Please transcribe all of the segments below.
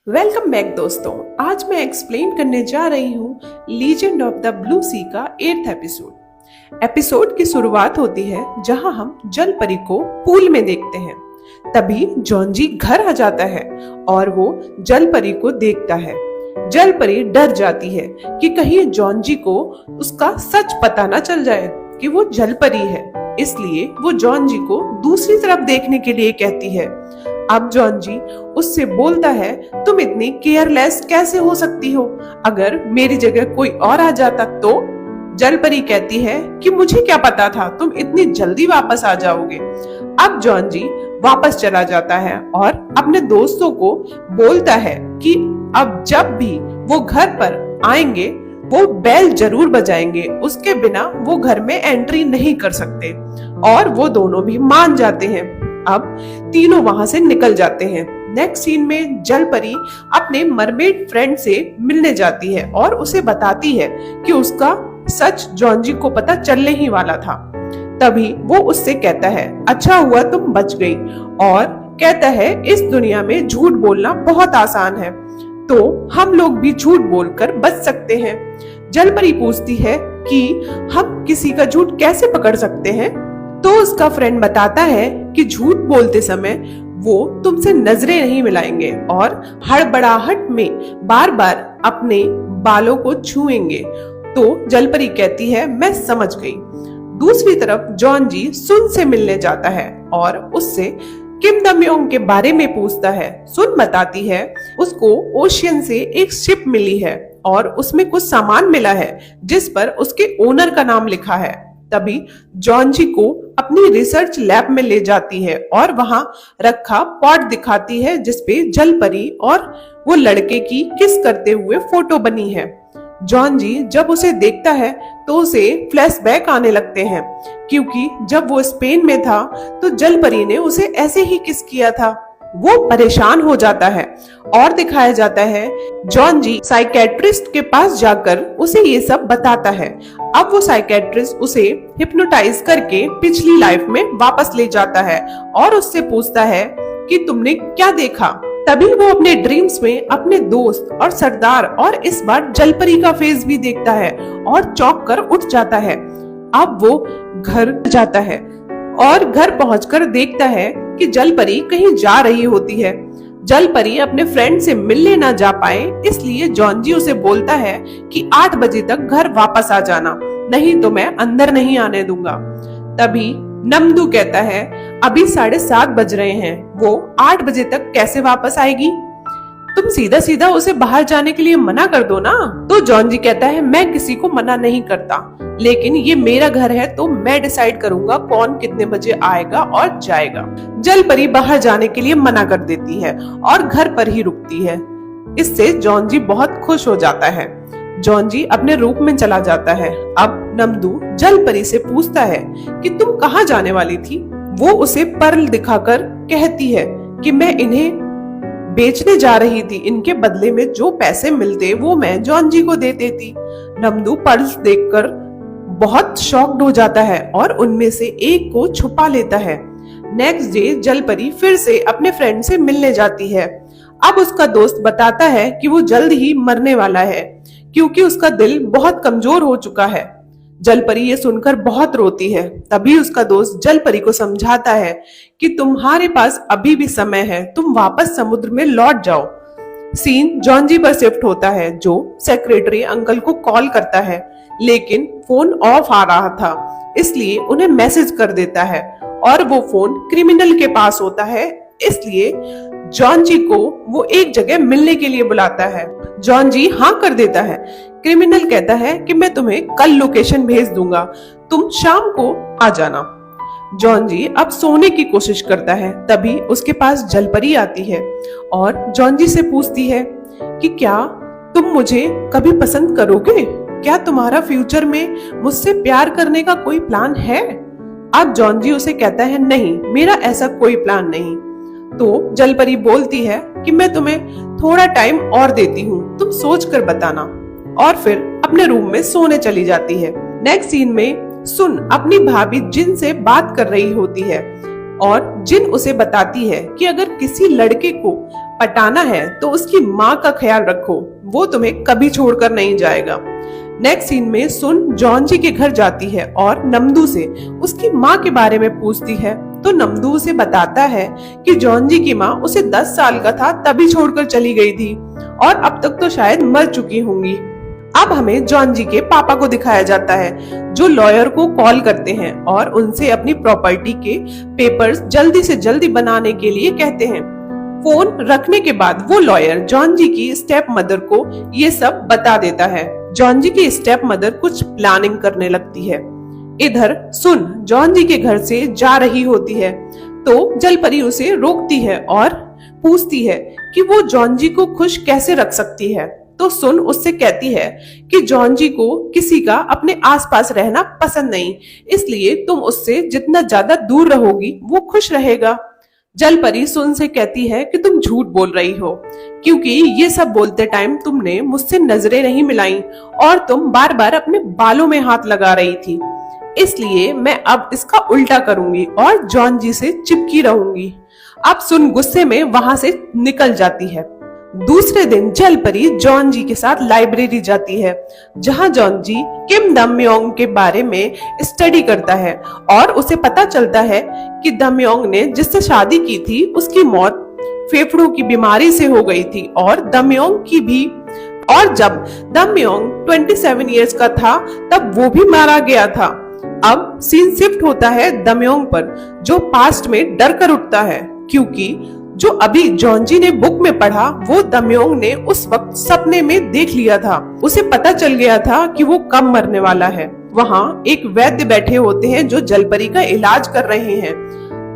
Welcome back दोस्तों। आज मैं एक्सप्लेन करने जा रही हूँ लीजेंड ऑफ द ब्लू सी का 8th एपिसोड। एपिसोड की शुरुआत होती है जहां हम जल परी को पूल में देखते हैं। तभी जॉन्जी घर आ जाता है और वो जल परी को देखता है। जल परी डर जाती है कि कहीं जॉन्जी को उसका सच पता ना चल जाए कि वो जल परी है, इसलिए वो जॉन्जी को दूसरी तरफ देखने के लिए कहती है। अब जॉन्जी उससे बोलता है, तुम इतनी केयरलेस कैसे हो सकती हो? अगर मेरी जगह कोई और आ जाता तो? जल परी कहती है कि मुझे क्या पता था तुम इतनी जल्दी वापस आ जाओगे। अब जॉन्जी वापस चला जाता है और अपने दोस्तों को बोलता है कि अब जब भी वो घर पर आएंगे वो बेल जरूर बजाएंगे, उसके बिना वो घर में एंट्री नहीं कर सकते। और वो दोनों भी मान जाते हैं। अब तीनों वहां से निकल जाते हैं। नेक्स्ट सीन में जल परी अपने मरमेड फ्रेंड से मिलने जाती है और उसे बताती है कि उसका सच जॉन्जी को पता चलने ही वाला था। तभी वो उससे कहता है, अच्छा हुआ तुम बच गई, और कहता है इस दुनिया में झूठ बोलना बहुत आसान है, तो हम लोग भी झूठ बोलकर बच सकते हैं। जल परी पूछती है कि हम किसी का झूठ कैसे पकड़ सकते हैं? तो उसका फ्रेंड बताता है कि झूठ बोलते समय वो तुमसे नजरें नहीं मिलाएंगे और हड़बड़ाहट में बार बार अपने बालों को छुएंगे। तो जल परी कहती है, मैं समझ गई। दूसरी तरफ जॉन्जी सुन से मिलने जाता है और उससे किम दम्योंग के बारे में पूछता है। सुन बताती है उसको ओशियन से एक शिप मिली है और उसमें कुछ सामान मिला है जिस पर उसके ओनर का नाम लिखा है। तभी जॉन्जी को अपनी रिसर्च लैब में ले जाती है और वहां रखा पॉट दिखाती है जिसपे जल परी और वो लड़के की किस करते हुए फोटो बनी है। जॉन्जी जब उसे देखता है तो उसे फ्लैशबैक आने लगते हैं, क्योंकि जब वो स्पेन में था तो जल परी ने उसे ऐसे ही किस किया था। वो परेशान हो जाता है और दिखाया जाता है जॉन्जी साइकेट्रिस्ट के पास जाकर उसे ये सब बताता है। अब वो साइकेट्रिस्ट उसे हिप्नोटाइज करके पिछली लाइफ में वापस ले जाता है और उससे पूछता है कि तुमने क्या देखा। तभी वो अपने ड्रीम्स में अपने दोस्त और सरदार और इस बार जल परी का फेस भी देखता है और चौंक कर उठ जाता है। अब वो घर जाता है और घर पहुंचकर देखता है कि जल परी कहीं जा रही होती है। जल परी अपने फ्रेंड से मिलने ना जा पाए, इसलिए जॉन्जी उसे बोलता है कि 8 बजे तक घर वापस आ जाना, नहीं तो मैं अंदर नहीं आने दूंगा। तभी नमदू कहता है, अभी 7:30 बज रहे हैं, वो 8 बजे तक कैसे वापस आएगी? तुम सीधा सीधा उसे बाहर जाने के लिए मना कर दो ना। तो जॉन्जी कहता है, मैं किसी को मना नहीं करता, लेकिन ये मेरा घर है तो मैं डिसाइड करूंगा कौन कितने बजे आएगा और जाएगा। जल परी बाहर जाने के लिए मना कर देती है और घर पर ही रुकती है। इससे जॉन्जी बहुत खुश हो जाता है। जॉन्जी अपने रूम में चला जाता है। अब नमदू जल परी से पूछता है कि तुम कहाँ जाने वाली थी? वो उसे पर्ल दिखाकर कहती है कि मैं इन्हें बेचने जा रही थी, इनके बदले में जो पैसे मिलते वो मैं जॉन्जी को दे देती। नमदू पर्ल्स देखकर बहुत शॉक्ड हो जाता है और उनमें से एक को छुपा लेता है। नेक्स्ट डे जल परी फिर से अपने फ्रेंड से मिलने जाती है। अब उसका दोस्त बताता है कि वो जल्द ही मरने वाला है क्योंकि उसका दिल बहुत कमजोर हो चुका है। जल परी ये सुनकर बहुत रोती है। तभी उसका दोस्त जल परी को समझाता है कि तुम्हारे पास अभी भी समय है, तुम वापस समुद्र में लौट जाओ। सीन जॉन्जी पर शिफ्ट होता है, जो सेक्रेटरी अंकल को कॉल करता है, लेकिन फोन ऑफ आ रहा था, इसलिए उन्हें मैसेज कर देता है और वो फोन क्रिमिनल के पास होता है, इसलिए जॉन्जी को वो एक जगह मिलने के लिए बुलाता है। जॉन्जी हाँ कर देता है। क्रिमिनल कहता है कि मैं तुम्हें कल लोकेशन भेज दूंगा, तुम शाम को आ जाना। जॉन्जी अब सोने की कोशिश करता है। तभी उसके पास जल परी आती है और जॉन्जी से पूछती है कि क्या तुम मुझे कभी पसंद करोगे? क्या तुम्हारा फ्यूचर में मुझसे प्यार करने का कोई प्लान है? अब जॉन्जी उसे कहता है, नहीं, मेरा ऐसा कोई प्लान नहीं। तो जल परी बोलती है कि मैं तुम्हें थोड़ा टाइम और देती हूँ, तुम सोच कर बताना, और फिर अपने रूम में सोने चली जाती है। नेक्स्ट सीन में सुन अपनी भाभी जिन से बात कर रही होती है। और जिन उसे बताती है कि अगर किसी लड़के को पटाना है तो उसकी माँ का ख्याल रखो, वो तुम्हें कभी छोड़कर नहीं जाएगा। नेक्स्ट सीन में सुन जॉन जी के घर जाती है और नमदू से उसकी माँ के बारे में पूछती है तो नमदू उसे बताता है कि जॉन जी की माँ उसे 10 साल का था तभी छोड़कर चली गई थी और अब तक तो शायद मर चुकी होंगी। अब हमें जॉन जी के पापा को दिखाया जाता है जो लॉयर को कॉल करते हैं और उनसे अपनी प्रॉपर्टी के पेपर्स जल्दी से जल्दी बनाने के लिए कहते हैं। फोन रखने के बाद वो लॉयर जॉन जी की स्टेप मदर को ये सब बता देता है। जॉन जी की स्टेप मदर कुछ प्लानिंग करने लगती है। इधर सुन जॉन जी के घर से जा रही होती है तो जलपरी उसे रोकती है और पूछती है कि वो जॉन जी को खुश कैसे रख सकती है। तो सुन उससे कहती है कि जॉन जी को किसी का अपने आसपास रहना पसंद नहीं, इसलिए तुम उससे जितना ज्यादा दूर रहोगी वो खुश रहेगा। जलपरी सुन से कहती है कि तुम झूठ बोल रही हो क्योंकि ये सब बोलते टाइम तुमने मुझसे नजरें नहीं मिलाई और तुम बार बार अपने बालों में हाथ लगा रही थी, इसलिए मैं अब इसका उल्टा करूंगी और जॉन जी से चिपकी रहूंगी। अब सुन गुस्से में वहां से निकल जाती है। दूसरे दिन जलपरी जॉन जी के साथ लाइब्रेरी जाती है जहां जॉन जी किम दमयोंग के बारे में स्टडी करता है और उसे पता चलता है कि दमयोंग ने जिससे शादी की थी उसकी मौत फेफड़ों की बीमारी से हो गई थी और दमयोंग की भी, और जब दमयोंग 27 इयर्स का था तब वो भी मारा गया था। अब सीन शिफ्ट होता है दमयोंग पर जो पास्ट में डर कर उठता है क्योंकि जो अभी जॉन जी ने बुक में पढ़ा वो दमयोंग ने उस वक्त सपने में देख लिया था। उसे पता चल गया था कि वो कब मरने वाला है। वहाँ एक वैद्य बैठे होते हैं जो जलपरी का इलाज कर रहे हैं।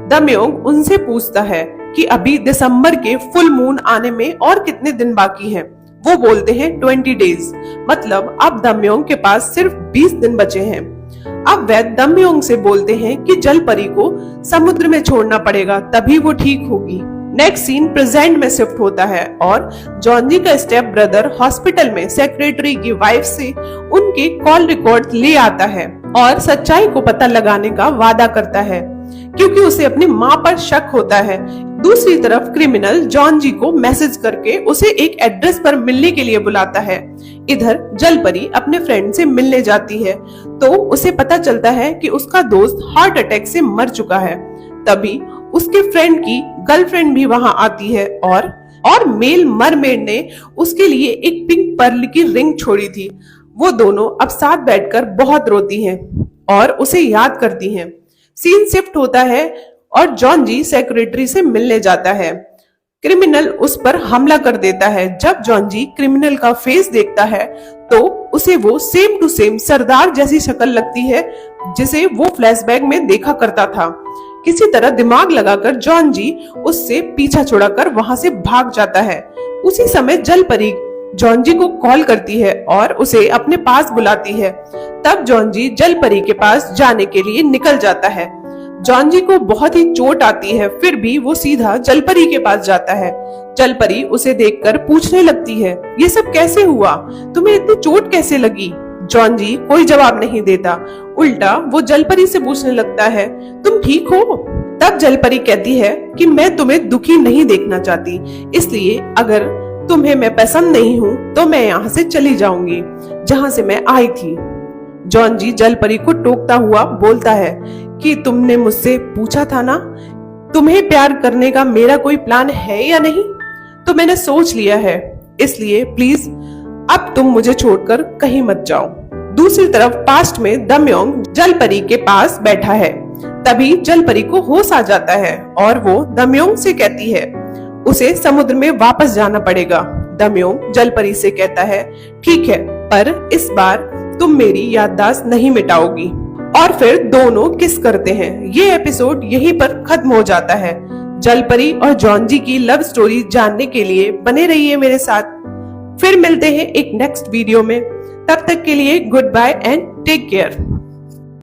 दमयोंग उनसे पूछता है कि अभी दिसंबर के फुल मून आने में और कितने दिन बाकी हैं। वो बोलते हैं 20 डेज, मतलब अब दमयोंग के पास सिर्फ 20 दिन बचे हैं। अब वैद्य दमयोंग से बोलते हैं कि जलपरी को समुद्र में छोड़ना पड़ेगा तभी वो ठीक होगी। नेक्स्ट सीन प्रेजेंट में शिफ्ट होता है और जॉन जी का स्टेप ब्रदर हॉस्पिटल में सेक्रेटरी की वाइफ से उनके कॉल रिकॉर्ड ले आता है और सच्चाई को पता लगाने का वादा करता है क्योंकि उसे अपनी माँ पर शक होता है। दूसरी तरफ क्रिमिनल जॉन जी को मैसेज करके उसे एक एड्रेस पर मिलने के लिए बुलाता है। इधर जलपरी अपने फ्रेंड से मिलने जाती है तो उसे पता चलता है कि उसका दोस्त हार्ट अटैक से मर चुका है। तभी उसके फ्रेंड की गर्लफ्रेंड भी वहां आती है और मेल मरमेड ने उसके लिए एक पिंक पर्ल की रिंग छोड़ी थी। वो दोनों अब साथ बैठकर बहुत रोती हैं और उसे याद करती हैं। सीन शिफ्ट होता है और जॉन जी सेक्रेटरी से मिलने जाता है। क्रिमिनल उस पर हमला कर देता है। जब जॉन जी क्रिमिनल का फेस देखता है तो उसे वो सेम टू सेम सरदार जैसी शक्ल लगती है जिसे वो फ्लैशबैक में देखा करता था। किसी तरह दिमाग लगाकर जॉन जी उससे पीछा छुड़ाकर वहां से भाग जाता है। उसी समय जलपरी जॉन जी को कॉल करती है और उसे अपने पास बुलाती है। तब जॉन जी जलपरी के पास जाने के लिए निकल जाता है। जॉन जी को बहुत ही चोट आती है, फिर भी वो सीधा जलपरी के पास जाता है। जलपरी उसे देखकर पूछने लगती है, ये सब कैसे हुआ? तुम्हें इतनी चोट कैसे लगी? जॉन जी कोई जवाब नहीं देता, उल्टा वो जलपरी से पूछने लगता है, तुम ठीक हो? तब जलपरी कहती है कि मैं तुम्हें दुखी नहीं देखना चाहती, इसलिए अगर तुम्हें मैं पसंद नहीं हूँ तो मैं यहाँ से चली जाऊंगी जहाँ से मैं आई थी। जॉन जी जलपरी को टोकता हुआ बोलता है कि तुमने मुझसे पूछा था ना, तुम्हें प्यार करने का मेरा कोई प्लान है या नहीं? तो मैंने सोच लिया है, इसलिए प्लीज अब तुम मुझे छोड़कर कहीं मत जाओ। दूसरी तरफ पास्ट में दमयोंग जलपरी के पास बैठा है। तभी जलपरी को होश आ जाता है और वो दमयोंग से कहती है उसे समुद्र में वापस जाना पड़ेगा। दमयोंग जलपरी से कहता है, ठीक है, पर इस बार तुम मेरी याददाश्त नहीं मिटाओगी। और फिर दोनों किस करते हैं। ये एपिसोड यहीं पर खत्म हो जाता है। जलपरी और जॉन जी की लव स्टोरी जानने के लिए बने रहिए मेरे साथ। फिर मिलते हैं एक नेक्स्ट वीडियो में। तब तक के लिए good bye and take care.